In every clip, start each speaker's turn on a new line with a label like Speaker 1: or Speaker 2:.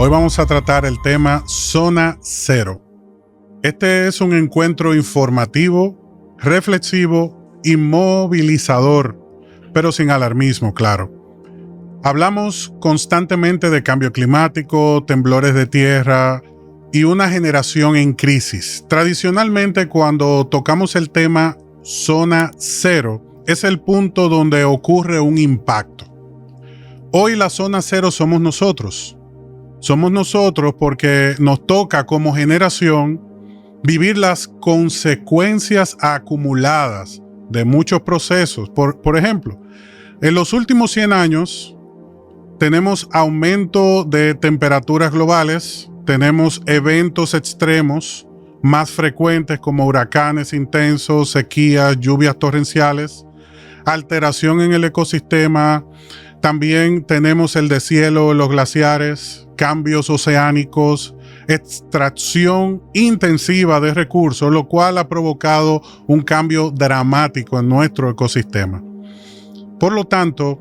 Speaker 1: Hoy vamos a tratar el tema Zona Cero. Este es un encuentro informativo, reflexivo y movilizador, pero sin alarmismo, claro. Hablamos constantemente de cambio climático, temblores de tierra y una generación en crisis. Tradicionalmente, cuando tocamos el tema Zona Cero, es el punto donde ocurre un impacto. Hoy la Zona Cero somos nosotros. Somos nosotros porque nos toca como generación vivir las consecuencias acumuladas de muchos procesos. Por ejemplo, en los últimos 100 años tenemos aumento de temperaturas globales, tenemos eventos extremos más frecuentes como huracanes intensos, sequías, lluvias torrenciales, alteración en el ecosistema. También tenemos el deshielo de los glaciares, cambios oceánicos, extracción intensiva de recursos, lo cual ha provocado un cambio dramático en nuestro ecosistema. Por lo tanto,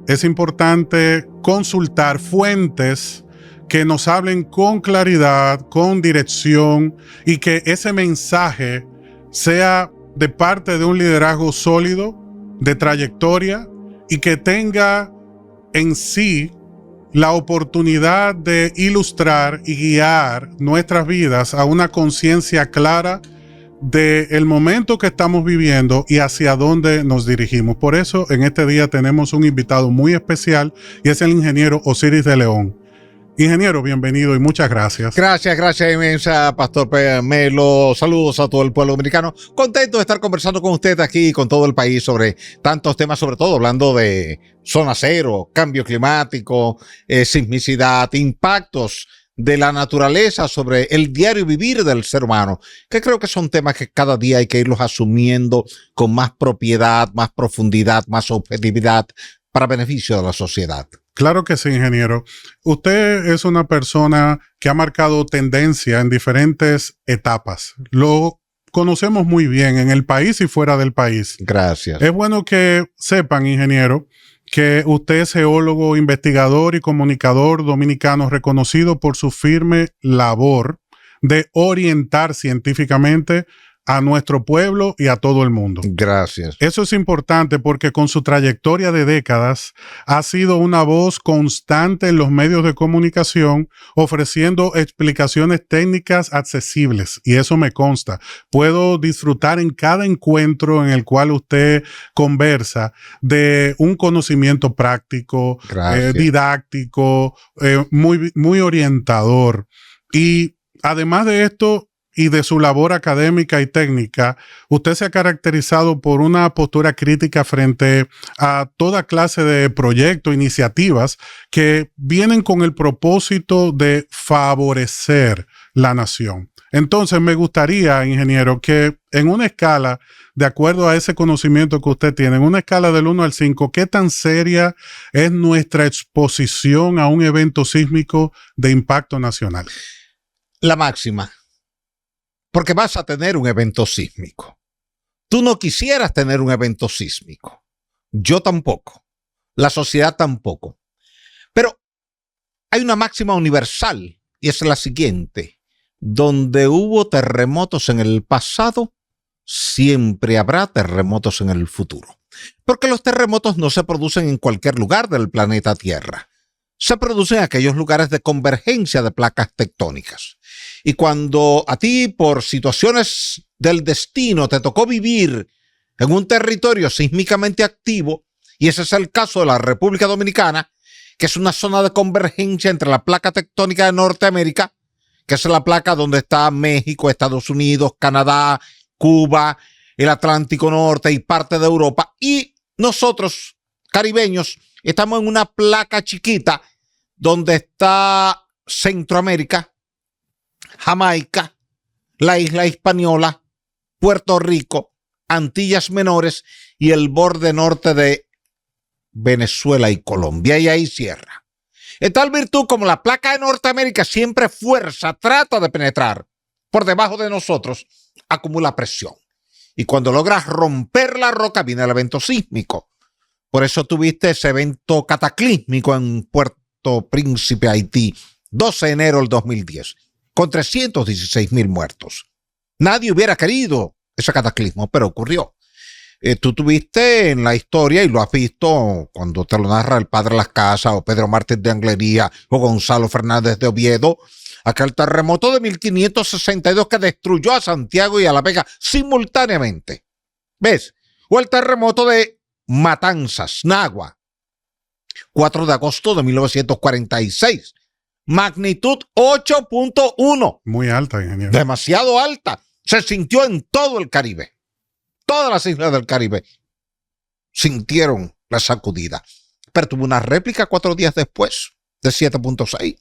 Speaker 1: es importante consultar fuentes que nos hablen con claridad, con dirección, y que ese mensaje sea de parte de un liderazgo sólido, de trayectoria, y que tenga en sí la oportunidad de ilustrar y guiar nuestras vidas a una conciencia clara del momento que estamos viviendo y hacia dónde nos dirigimos. Por eso, en este día tenemos un invitado muy especial y es el ingeniero Osiris de León. Ingeniero, bienvenido y muchas gracias.
Speaker 2: Gracias inmensa, Pastor Melo. Saludos a todo el pueblo dominicano. Contento de estar conversando con usted aquí y con todo el país sobre tantos temas, sobre todo hablando de zona cero, cambio climático, sismicidad, impactos de la naturaleza sobre el diario vivir del ser humano, que creo que son temas que cada día hay que irlos asumiendo con más propiedad, más profundidad, más objetividad para beneficio de la sociedad.
Speaker 1: Claro que sí, ingeniero. Usted es una persona que ha marcado tendencia en diferentes etapas. Lo conocemos muy bien en el país y fuera del país.
Speaker 2: Gracias.
Speaker 1: Es bueno que sepan, ingeniero, que usted es geólogo, investigador y comunicador dominicano reconocido por su firme labor de orientar científicamente a nuestro pueblo y a todo el mundo.
Speaker 2: Gracias.
Speaker 1: Eso es importante porque con su trayectoria de décadas ha sido una voz constante en los medios de comunicación, ofreciendo explicaciones técnicas accesibles, y eso me consta. Puedo disfrutar en cada encuentro en el cual usted conversa de un conocimiento práctico, didáctico, muy orientador. Y además de esto, y de su labor académica y técnica, usted se ha caracterizado por una postura crítica frente a toda clase de proyectos, iniciativas que vienen con el propósito de favorecer la nación. Entonces, me gustaría, ingeniero, que en una escala, de acuerdo a ese conocimiento que usted tiene, en una escala del 1 al 5, ¿qué tan seria es nuestra exposición a un evento sísmico de impacto nacional?
Speaker 2: La máxima. Porque vas a tener un evento sísmico. Tú no quisieras tener un evento sísmico. Yo tampoco. La sociedad tampoco. Pero hay una máxima universal y es la siguiente. Donde hubo terremotos en el pasado, siempre habrá terremotos en el futuro. Porque los terremotos no se producen en cualquier lugar del planeta Tierra. Se producen en aquellos lugares de convergencia de placas tectónicas. Y cuando a ti, por situaciones del destino, te tocó vivir en un territorio sísmicamente activo, y ese es el caso de la República Dominicana, que es una zona de convergencia entre la placa tectónica de Norteamérica, que es la placa donde está México, Estados Unidos, Canadá, Cuba, el Atlántico Norte y parte de Europa, y nosotros, caribeños, estamos en una placa chiquita donde está Centroamérica, Jamaica, la isla Hispaniola, Puerto Rico, Antillas Menores y el borde norte de Venezuela y Colombia, y ahí cierra. En tal virtud, como la placa de Norteamérica siempre fuerza, trata de penetrar por debajo de nosotros, acumula presión. Y cuando logras romper la roca, viene el evento sísmico. Por eso tuviste ese evento cataclísmico en Puerto Príncipe, Haití, 12 de enero del 2010, con 316,000 muertos. Nadie hubiera querido ese cataclismo, pero ocurrió. Tú tuviste en la historia, y lo has visto cuando te lo narra el padre Las Casas, o Pedro Martín de Anglería, o Gonzalo Fernández de Oviedo, aquel terremoto de 1562 que destruyó a Santiago y a La Vega simultáneamente. ¿Ves? O el terremoto de Matanzas, Nagua, 4 de agosto de 1946. Magnitud 8.1.
Speaker 1: Muy alta, ingeniero.
Speaker 2: Demasiado alta. Se sintió en todo el Caribe. Todas las islas del Caribe sintieron la sacudida. Pero tuvo una réplica 4 días después, de 7.6.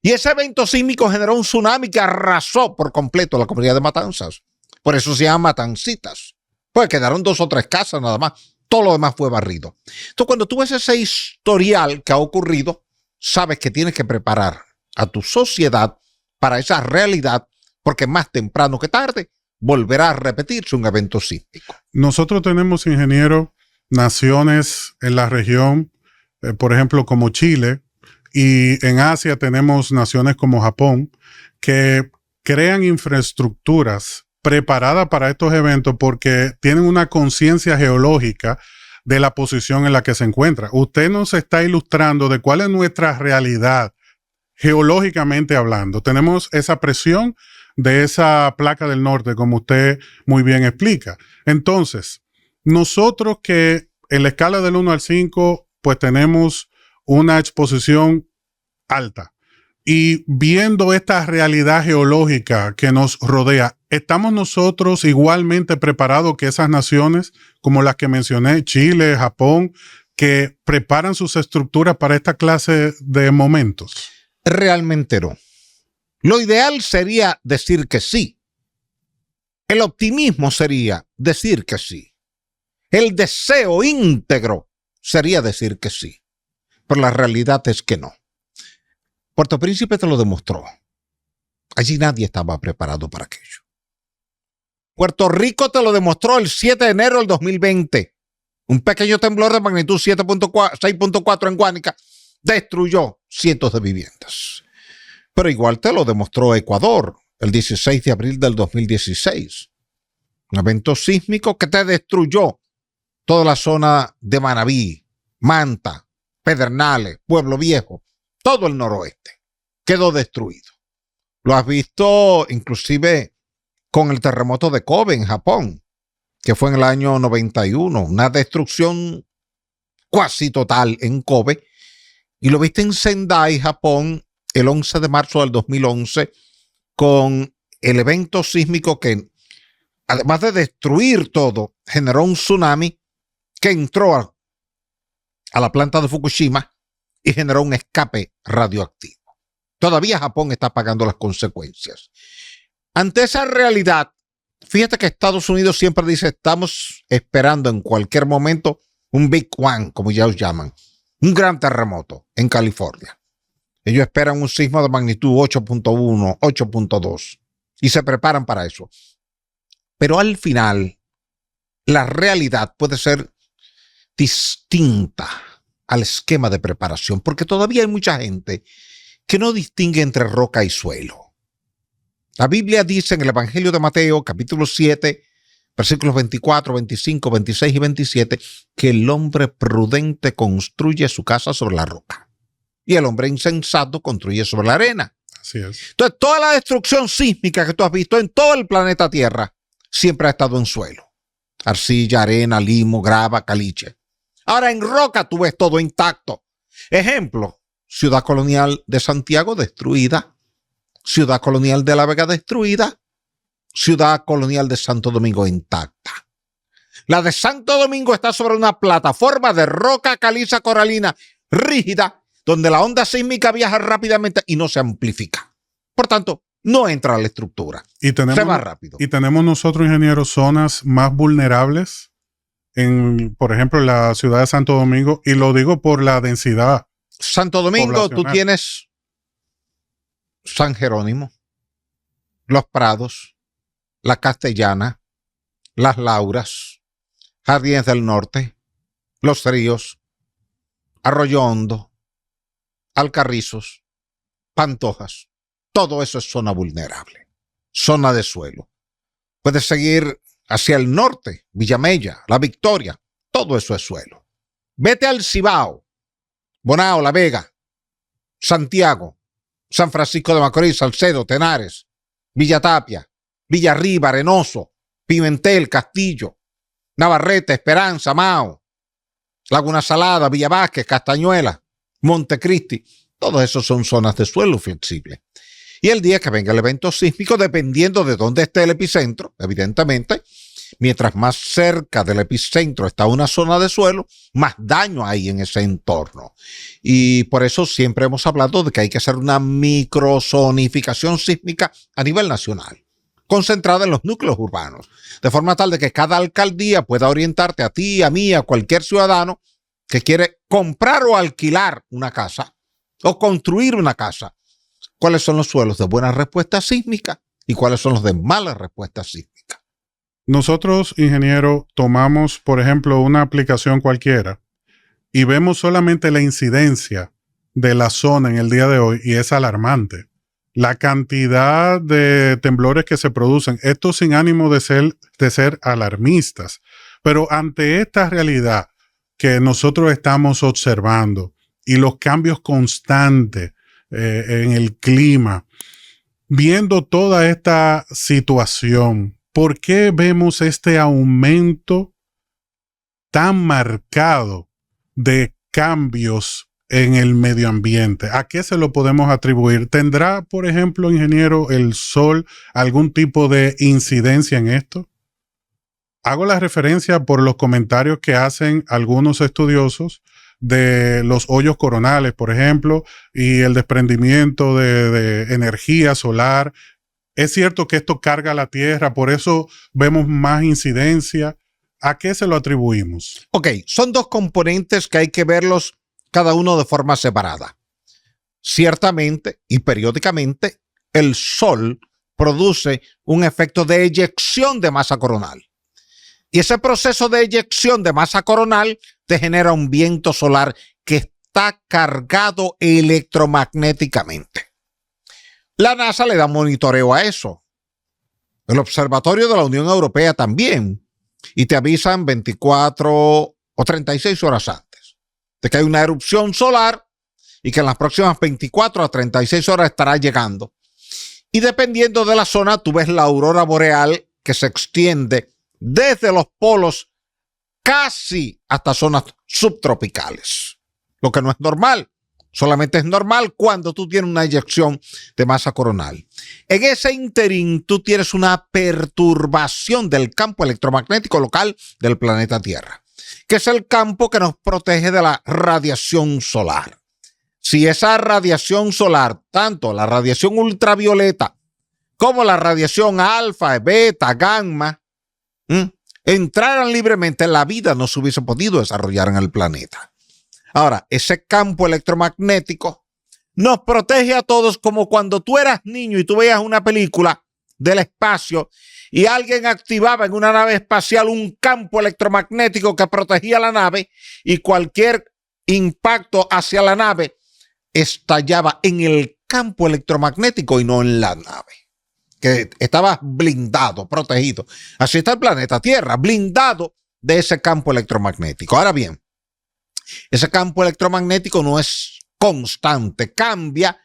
Speaker 2: Y ese evento sísmico generó un tsunami que arrasó por completo la comunidad de Matanzas. Por eso se llama Matancitas. Pues quedaron 2 o 3 casas nada más. Todo lo demás fue barrido. Entonces, cuando tú ves ese historial que ha ocurrido, sabes que tienes que preparar a tu sociedad para esa realidad, porque más temprano que tarde volverá a repetirse un evento sísmico.
Speaker 1: Nosotros tenemos, ingeniero, naciones en la región, por ejemplo, como Chile, y en Asia tenemos naciones como Japón, que crean infraestructuras preparadas para estos eventos porque tienen una conciencia geológica de la posición en la que se encuentra. Usted nos está ilustrando de cuál es nuestra realidad geológicamente hablando. Tenemos esa presión de esa placa del norte, como usted muy bien explica. Entonces, nosotros que en la escala del 1 al 5, pues tenemos una exposición alta. Y viendo esta realidad geológica que nos rodea, ¿estamos nosotros igualmente preparados que esas naciones, como las que mencioné, Chile, Japón, que preparan sus estructuras para esta clase de momentos?
Speaker 2: Realmente no. Lo ideal sería decir que sí. El optimismo sería decir que sí. El deseo íntegro sería decir que sí. Pero la realidad es que no. Puerto Príncipe te lo demostró. Allí nadie estaba preparado para aquello. Puerto Rico te lo demostró el 7 de enero del 2020. Un pequeño temblor de magnitud 6.4 en Guánica destruyó cientos de viviendas. Pero igual te lo demostró Ecuador el 16 de abril del 2016. Un evento sísmico que te destruyó toda la zona de Manabí, Manta, Pedernales, Pueblo Viejo, todo el noroeste. Quedó destruido. Lo has visto inclusive con el terremoto de Kobe en Japón, que fue en el año 91. Una destrucción casi total en Kobe. Y lo viste en Sendai, Japón, el 11 de marzo del 2011, con el evento sísmico que, además de destruir todo, generó un tsunami que entró a la planta de Fukushima y generó un escape radioactivo. Todavía Japón está pagando las consecuencias. Ante esa realidad, fíjate que Estados Unidos siempre dice, estamos esperando en cualquier momento un Big One, como ya os llaman, un gran terremoto en California. Ellos esperan un sismo de magnitud 8.1, 8.2 y se preparan para eso. Pero al final, la realidad puede ser distinta al esquema de preparación, porque todavía hay mucha gente que no distingue entre roca y suelo. La Biblia dice en el Evangelio de Mateo, capítulo 7, versículos 24, 25, 26 y 27, que el hombre prudente construye su casa sobre la roca y el hombre insensato construye sobre la arena.
Speaker 1: Así es.
Speaker 2: Entonces, toda la destrucción sísmica que tú has visto en todo el planeta Tierra siempre ha estado en suelo. Arcilla, arena, limo, grava, caliche. Ahora en roca tú ves todo intacto. Ejemplo, Ciudad Colonial de Santiago destruida, Ciudad Colonial de La Vega destruida, Ciudad Colonial de Santo Domingo intacta. La de Santo Domingo está sobre una plataforma de roca caliza coralina rígida, donde la onda sísmica viaja rápidamente y no se amplifica. Por tanto, no entra a la estructura.
Speaker 1: Se va rápido. Y tenemos nosotros, ingenieros, zonas más vulnerables por ejemplo, en la ciudad de Santo Domingo, y lo digo por la densidad.
Speaker 2: Santo Domingo, tú tienes San Jerónimo, Los Prados, La Castellana, Las Lauras, Jardines del Norte, Los Ríos, Arroyo Hondo, Alcarrizos, Pantojas. Todo eso es zona vulnerable, zona de suelo. Puedes seguir hacia el norte, Villamella, La Victoria, todo eso es suelo. Vete al Cibao, Bonao, La Vega, Santiago, San Francisco de Macorís, Salcedo, Tenares, Villa Tapia, Villarriba, Arenoso, Pimentel, Castillo, Navarrete, Esperanza, Mao, Laguna Salada, Villa Vázquez, Castañuela, Montecristi. Todos esos son zonas de suelo flexible. Y el día que venga el evento sísmico, dependiendo de dónde esté el epicentro, evidentemente, mientras más cerca del epicentro está una zona de suelo, más daño hay en ese entorno. Y por eso siempre hemos hablado de que hay que hacer una microzonificación sísmica a nivel nacional, concentrada en los núcleos urbanos, de forma tal de que cada alcaldía pueda orientarte a ti, a mí, a cualquier ciudadano que quiere comprar o alquilar una casa o construir una casa. ¿Cuáles son los suelos de buena respuesta sísmica y cuáles son los de mala respuesta sísmica?
Speaker 1: Nosotros, ingeniero, tomamos, por ejemplo, una aplicación cualquiera y vemos solamente la incidencia de la zona en el día de hoy y es alarmante. La cantidad de temblores que se producen, esto sin ánimo de ser alarmistas, pero ante esta realidad que nosotros estamos observando y los cambios constantes en el clima, viendo toda esta situación, ¿por qué vemos este aumento tan marcado de cambios en el medio ambiente? ¿A qué se lo podemos atribuir? ¿Tendrá, por ejemplo, ingeniero, el sol algún tipo de incidencia en esto? Hago la referencia por los comentarios que hacen algunos estudiosos de los hoyos coronales, por ejemplo, y el desprendimiento de energía solar. Es cierto que esto carga la Tierra, por eso vemos más incidencia. ¿A qué se lo atribuimos?
Speaker 2: Ok, son dos componentes que hay que verlos cada uno de forma separada. Ciertamente y periódicamente, el Sol produce un efecto de eyección de masa coronal. Y ese proceso de eyección de masa coronal te genera un viento solar que está cargado electromagnéticamente. La NASA le da monitoreo a eso. El Observatorio de la Unión Europea también. Y te avisan 24 o 36 horas antes de que hay una erupción solar y que en las próximas 24 a 36 horas estará llegando. Y dependiendo de la zona, tú ves la aurora boreal que se extiende desde los polos casi hasta zonas subtropicales. Lo que no es normal. Solamente es normal cuando tú tienes una eyección de masa coronal. En ese interín, tú tienes una perturbación del campo electromagnético local del planeta Tierra, que es el campo que nos protege de la radiación solar. Si esa radiación solar, tanto la radiación ultravioleta como la radiación alfa, beta, gamma, entraran libremente, la vida no se hubiese podido desarrollar en el planeta. Ahora, ese campo electromagnético nos protege a todos, como cuando tú eras niño y tú veías una película del espacio y alguien activaba en una nave espacial un campo electromagnético que protegía la nave y cualquier impacto hacia la nave estallaba en el campo electromagnético y no en la nave, que estaba blindado, protegido. Así está el planeta Tierra, blindado de ese campo electromagnético. Ahora bien, ese campo electromagnético no es constante, cambia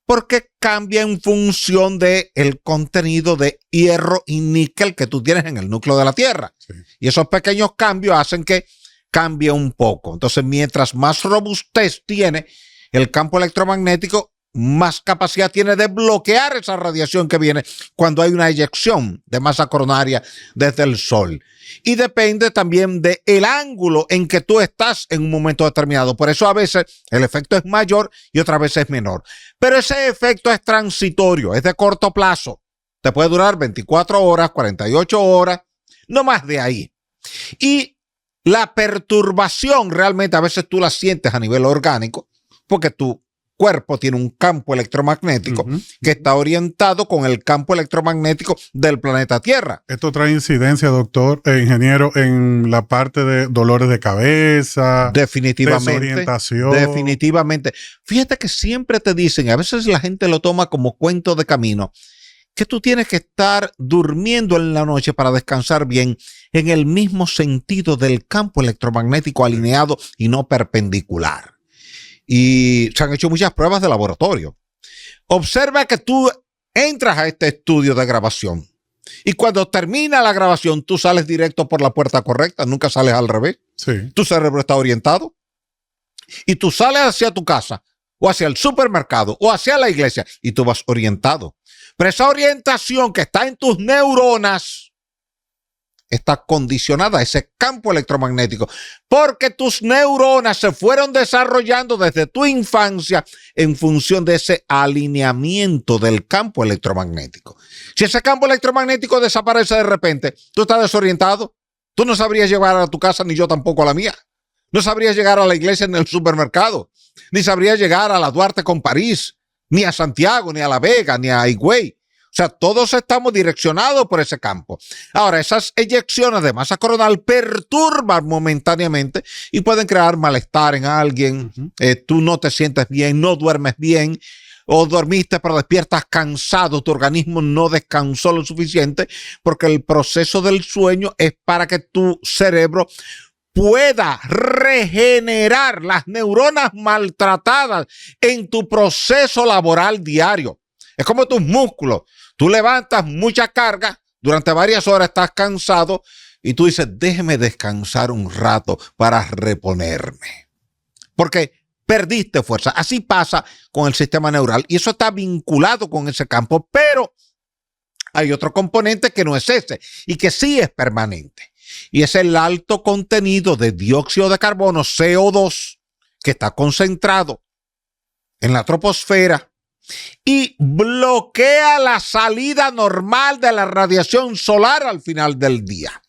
Speaker 2: porque cambia en función del contenido de hierro y níquel que tú tienes en el núcleo de la Tierra. Sí. Y esos pequeños cambios hacen que cambie un poco. Entonces, mientras más robustez tiene el campo electromagnético, más capacidad tiene de bloquear esa radiación que viene cuando hay una eyección de masa coronaria desde el Sol. Y depende también del ángulo en que tú estás en un momento determinado. Por eso a veces el efecto es mayor y otras veces es menor. Pero ese efecto es transitorio, es de corto plazo. Te puede durar 24 horas, 48 horas, no más de ahí. Y la perturbación realmente a veces tú la sientes a nivel orgánico porque tú cuerpo tiene un campo electromagnético que está orientado con el campo electromagnético del planeta Tierra.
Speaker 1: Esto trae incidencia, doctor, ingeniero, en la parte de dolores de cabeza, desorientación.
Speaker 2: Definitivamente. Fíjate que siempre te dicen, a veces la gente lo toma como cuento de camino, que tú tienes que estar durmiendo en la noche para descansar bien en el mismo sentido del campo electromagnético alineado y no perpendicular. Y se han hecho muchas pruebas de laboratorio. Observa que tú entras a este estudio de grabación y cuando termina la grabación tú sales directo por la puerta correcta, nunca sales al revés.
Speaker 1: Sí.
Speaker 2: Tu cerebro está orientado y tú sales hacia tu casa o hacia el supermercado o hacia la iglesia y tú vas orientado. Pero esa orientación que está en tus neuronas está condicionada a ese campo electromagnético, porque tus neuronas se fueron desarrollando desde tu infancia en función de ese alineamiento del campo electromagnético. Si ese campo electromagnético desaparece de repente, tú estás desorientado, tú no sabrías llegar a tu casa, ni yo tampoco a la mía. No sabrías llegar a la iglesia ni al supermercado, ni sabrías llegar a la Duarte con París, ni a Santiago, ni a La Vega, ni a Higüey. O sea, todos estamos direccionados por ese campo. Ahora, esas eyecciones de masa coronal perturban momentáneamente y pueden crear malestar en alguien. Tú no te sientes bien, no duermes bien, o dormiste pero despiertas cansado. Tu organismo no descansó lo suficiente porque el proceso del sueño es para que tu cerebro pueda regenerar las neuronas maltratadas en tu proceso laboral diario. Es como tus músculos. Tú levantas mucha carga, durante varias horas estás cansado y tú dices, déjeme descansar un rato para reponerme. Porque perdiste fuerza. Así pasa con el sistema neural y eso está vinculado con ese campo, pero hay otro componente que no es ese y que sí es permanente. Y es el alto contenido de dióxido de carbono, CO2, que está concentrado en la troposfera y bloquea la salida normal de la radiación solar al final del día.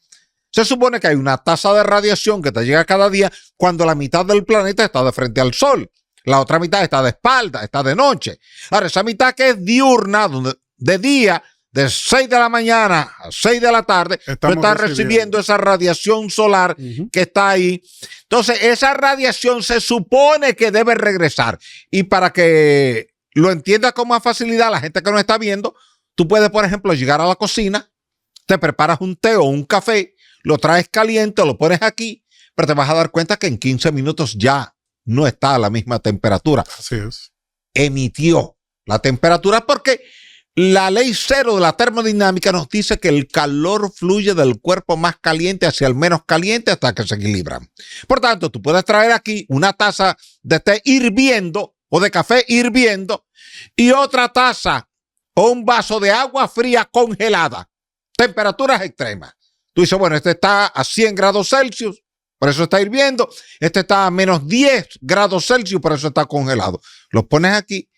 Speaker 2: Se supone que hay una tasa de radiación que te llega cada día cuando la mitad del planeta está de frente al sol. La otra mitad está de espalda, está de noche. Ahora, esa mitad que es diurna, donde de día, de 6 de la mañana a 6 de la tarde, tú estás recibiendo esa radiación solar que está ahí. Entonces, esa radiación se supone que debe regresar. Y para que lo entiendas con más facilidad, la gente que nos está viendo, tú puedes, por ejemplo, llegar a la cocina, te preparas un té o un café, lo traes caliente, lo pones aquí, pero te vas a dar cuenta que en 15 minutos ya no está a la misma temperatura.
Speaker 1: Así es.
Speaker 2: Emitió la temperatura porque la ley cero de la termodinámica nos dice que el calor fluye del cuerpo más caliente hacia el menos caliente hasta que se equilibran. Por tanto, tú puedes traer aquí una taza de té hirviendo o de café hirviendo y otra taza o un vaso de agua fría congelada. Temperaturas extremas. Tú dices, bueno, este está a 100 grados Celsius, por eso está hirviendo. Este está a menos 10 grados Celsius, por eso está congelado. Los pones aquí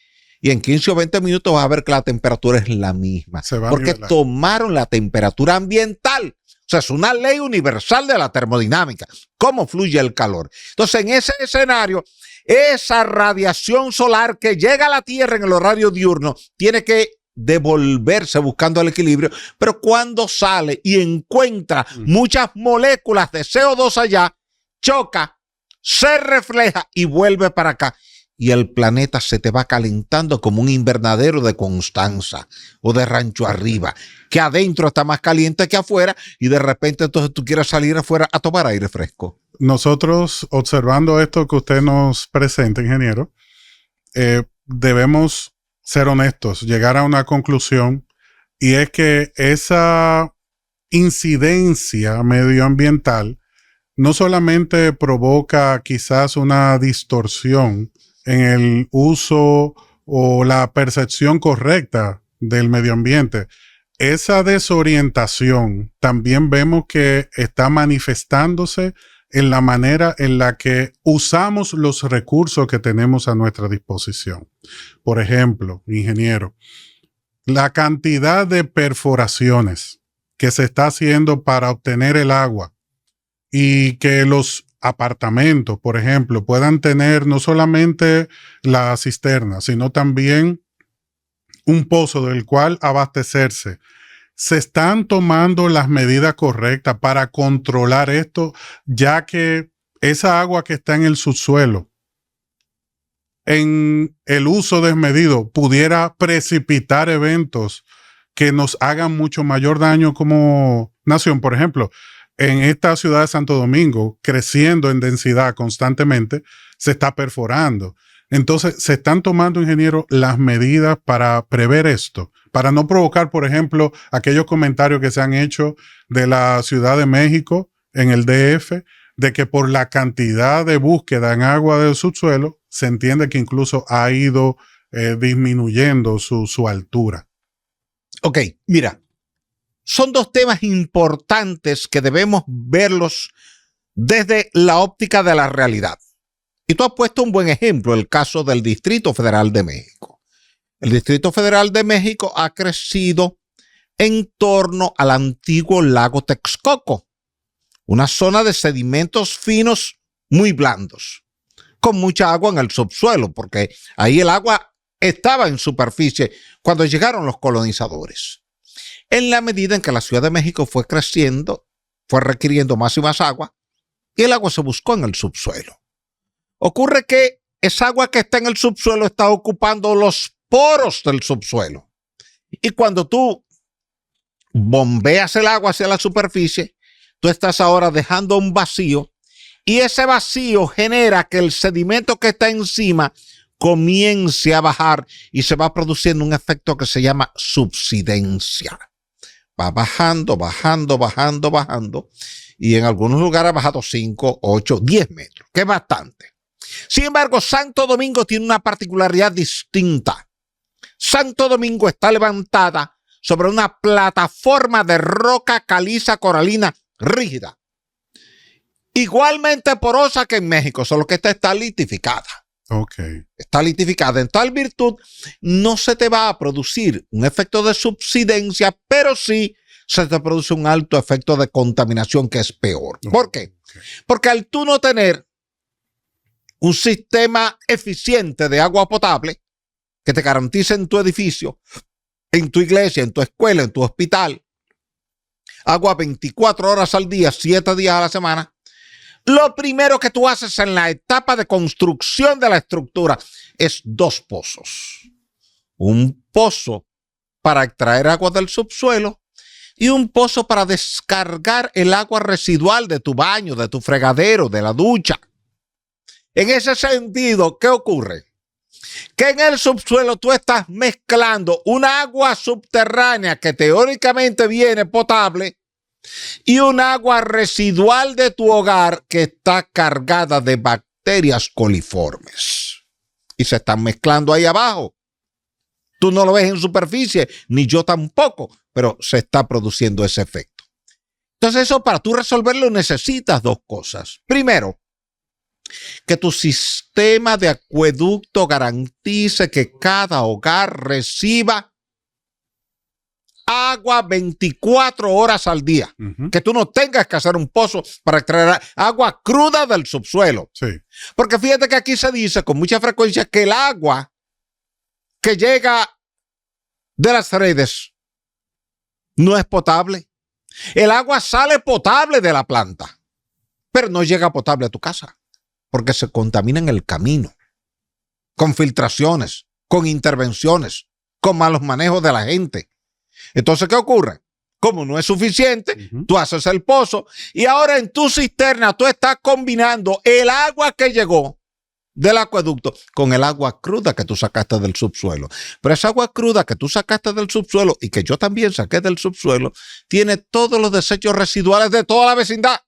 Speaker 2: y en 15 o 20 minutos vas a ver que la temperatura es la misma. Porque tomaron la temperatura ambiental. O sea, es una ley universal de la termodinámica. ¿Cómo fluye el calor? Entonces, en ese escenario, esa radiación solar que llega a la Tierra en el horario diurno tiene que devolverse buscando el equilibrio, pero cuando sale y encuentra muchas moléculas de CO2 allá, choca, se refleja y vuelve para acá. Y el planeta se te va calentando como un invernadero de Constanza o de Rancho Arriba, que adentro está más caliente que afuera y de repente entonces tú quieres salir afuera a tomar aire fresco.
Speaker 1: Nosotros, observando esto que usted nos presenta, ingeniero, debemos ser honestos, llegar a una conclusión, y es que esa incidencia medioambiental no solamente provoca quizás una distorsión en el uso o la percepción correcta del medio ambiente, esa desorientación también vemos que está manifestándose en la manera en la que usamos los recursos que tenemos a nuestra disposición. Por ejemplo, ingeniero, la cantidad de perforaciones que se está haciendo para obtener el agua y que los apartamentos, por ejemplo, puedan tener no solamente la cisterna, sino también un pozo del cual abastecerse. Se están tomando las medidas correctas para controlar esto, ya que esa agua que está en el subsuelo, en el uso desmedido, pudiera precipitar eventos que nos hagan mucho mayor daño como nación. Por ejemplo, en esta ciudad de Santo Domingo, creciendo en densidad constantemente, se está perforando. Entonces, se están tomando, ingenieros, las medidas para prever esto, para no provocar, por ejemplo, aquellos comentarios que se han hecho de la Ciudad de México en el DF, de que por la cantidad de búsqueda en agua del subsuelo, se entiende que incluso ha ido disminuyendo su altura.
Speaker 2: Ok, mira, son dos temas importantes que debemos verlos desde la óptica de la realidad. Y tú has puesto un buen ejemplo, el caso del Distrito Federal de México. El Distrito Federal de México ha crecido en torno al antiguo lago Texcoco, una zona de sedimentos finos muy blandos, con mucha agua en el subsuelo, porque ahí el agua estaba en superficie cuando llegaron los colonizadores. En la medida en que la Ciudad de México fue creciendo, fue requiriendo más y más agua, y el agua se buscó en el subsuelo. Ocurre que esa agua que está en el subsuelo está ocupando los poros del subsuelo. Y cuando tú bombeas el agua hacia la superficie, tú estás ahora dejando un vacío, y ese vacío genera que el sedimento que está encima comience a bajar y se va produciendo un efecto que se llama subsidencia. Va bajando, bajando, bajando, bajando, y en algunos lugares ha bajado 5, 8, 10 metros, que es bastante. Sin embargo, Santo Domingo tiene una particularidad distinta. Santo Domingo está levantada sobre una plataforma de roca caliza coralina rígida, igualmente porosa que en México, solo que esta está litificada.
Speaker 1: Okay.
Speaker 2: Está litificada. En tal virtud, no se te va a producir un efecto de subsidencia, pero sí se te produce un alto efecto de contaminación que es peor. ¿Por qué? Porque al tú no tener un sistema eficiente de agua potable que te garantice en tu edificio, en tu iglesia, en tu escuela, en tu hospital, agua 24 horas al día, 7 días a la semana, lo primero que tú haces en la etapa de construcción de la estructura es 2 pozos. Un pozo para extraer agua del subsuelo y un pozo para descargar el agua residual de tu baño, de tu fregadero, de la ducha. En ese sentido, ¿qué ocurre? Que en el subsuelo tú estás mezclando una agua subterránea que teóricamente viene potable y un agua residual de tu hogar que está cargada de bacterias coliformes. Y se están mezclando ahí abajo. Tú no lo ves en superficie, ni yo tampoco, pero se está produciendo ese efecto. Entonces eso, para tú resolverlo, necesitas 2 cosas. Primero, que tu sistema de acueducto garantice que cada hogar reciba agua 24 horas al día. Que tú no tengas que hacer un pozo para extraer agua cruda del subsuelo.
Speaker 1: Sí.
Speaker 2: Porque fíjate que aquí se dice con mucha frecuencia que el agua que llega de las redes no es potable. El agua sale potable de la planta, pero no llega potable a tu casa, porque se contamina en el camino, con filtraciones, con intervenciones, con malos manejos de la gente. Entonces, ¿qué ocurre? Como no es suficiente, tú haces el pozo y ahora en tu cisterna tú estás combinando el agua que llegó del acueducto con el agua cruda que tú sacaste del subsuelo. Pero esa agua cruda que tú sacaste del subsuelo y que yo también saqué del subsuelo tiene todos los desechos residuales de toda la vecindad.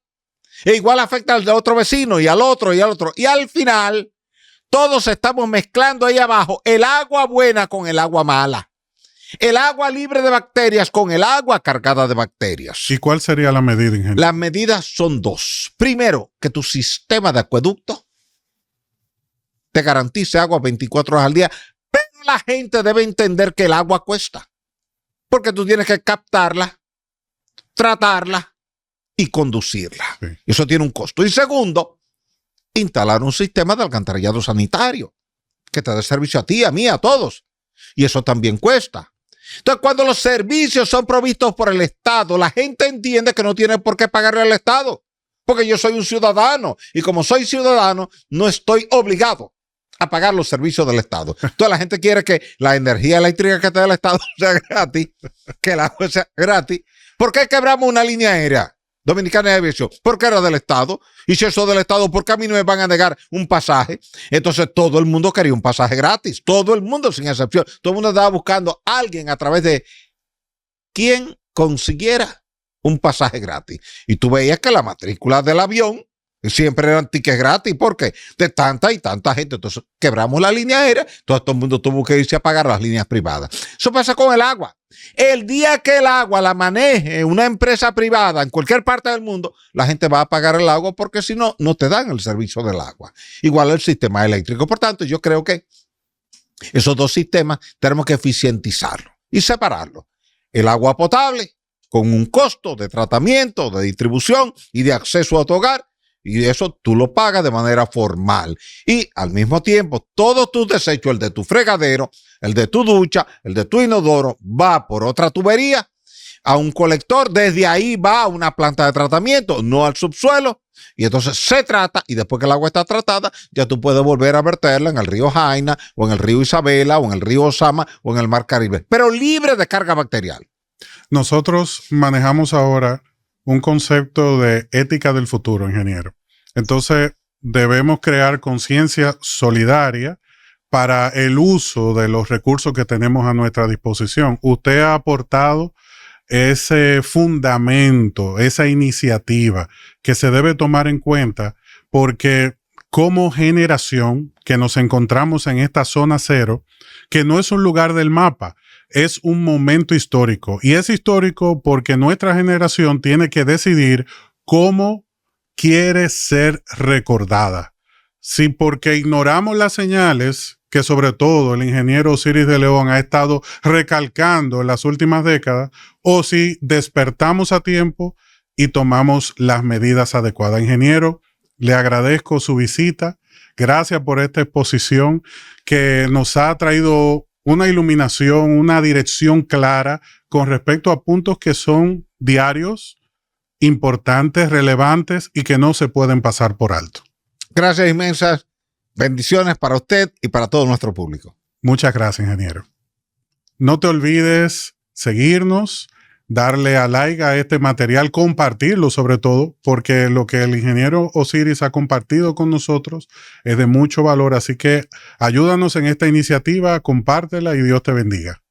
Speaker 2: E igual afecta al de otro vecino y al otro y al otro. Y al final, todos estamos mezclando ahí abajo el agua buena con el agua mala. El agua libre de bacterias con el agua cargada de bacterias.
Speaker 1: ¿Y cuál sería la medida, ingeniero?
Speaker 2: Las medidas son 2. Primero, que tu sistema de acueducto te garantice agua 24 horas al día, pero la gente debe entender que el agua cuesta, porque tú tienes que captarla, tratarla y conducirla.
Speaker 1: Sí.
Speaker 2: Eso tiene un costo. Y segundo, instalar un sistema de alcantarillado sanitario que te dé servicio a ti, a mí, a todos. Y eso también cuesta. Entonces, cuando los servicios son provistos por el Estado, la gente entiende que no tiene por qué pagarle al Estado, porque yo soy un ciudadano y como soy ciudadano, no estoy obligado a pagar los servicios del Estado. Entonces, la gente quiere que la energía eléctrica que te da el Estado sea gratis, que el agua sea gratis. ¿Por qué quebramos una línea aérea dominicana de aviación? Porque era del Estado. Y si eso es del Estado, ¿por qué a mí no me van a negar un pasaje? Entonces todo el mundo quería un pasaje gratis. Todo el mundo, sin excepción. Todo el mundo estaba buscando a alguien a través de quien consiguiera un pasaje gratis. Y tú veías que la matrícula del avión siempre eran tickets gratis. ¿Por qué? De tanta y tanta gente. Entonces quebramos la línea aérea. Todo el mundo tuvo que irse a pagar las líneas privadas. Eso pasa con el agua. El día que el agua la maneje una empresa privada en cualquier parte del mundo, la gente va a pagar el agua porque si no, no te dan el servicio del agua. Igual el sistema eléctrico. Por tanto, yo creo que esos dos sistemas tenemos que eficientizarlos y separarlos. El agua potable con un costo de tratamiento, de distribución y de acceso a tu hogar. Y eso tú lo pagas de manera formal. Y al mismo tiempo, todos tus desechos, el de tu fregadero, el de tu ducha, el de tu inodoro, va por otra tubería a un colector. Desde ahí va a una planta de tratamiento, no al subsuelo. Y entonces se trata, y después que el agua está tratada, ya tú puedes volver a verterla en el río Jaina, o en el río Isabela, o en el río Osama, o en el mar Caribe. Pero libre de carga bacterial.
Speaker 1: Nosotros manejamos ahora un concepto de ética del futuro, ingeniero. Entonces, debemos crear conciencia solidaria para el uso de los recursos que tenemos a nuestra disposición. Usted ha aportado ese fundamento, esa iniciativa que se debe tomar en cuenta porque como generación que nos encontramos en esta zona cero, que no es un lugar del mapa, es un momento histórico. Y es histórico porque nuestra generación tiene que decidir cómo quiere ser recordada. Si porque ignoramos las señales que sobre todo el ingeniero Osiris de León ha estado recalcando en las últimas décadas, o si despertamos a tiempo y tomamos las medidas adecuadas. Ingeniero, le agradezco su visita. Gracias por esta exposición que nos ha traído una iluminación, una dirección clara con respecto a puntos que son diarios, importantes, relevantes y que no se pueden pasar por alto.
Speaker 2: Gracias inmensas. Bendiciones para usted y para todo nuestro público.
Speaker 1: Muchas gracias, ingeniero. No te olvides seguirnos, darle a like a este material, compartirlo sobre todo, porque lo que el ingeniero Osiris ha compartido con nosotros es de mucho valor. Así que ayúdanos en esta iniciativa, compártela y Dios te bendiga.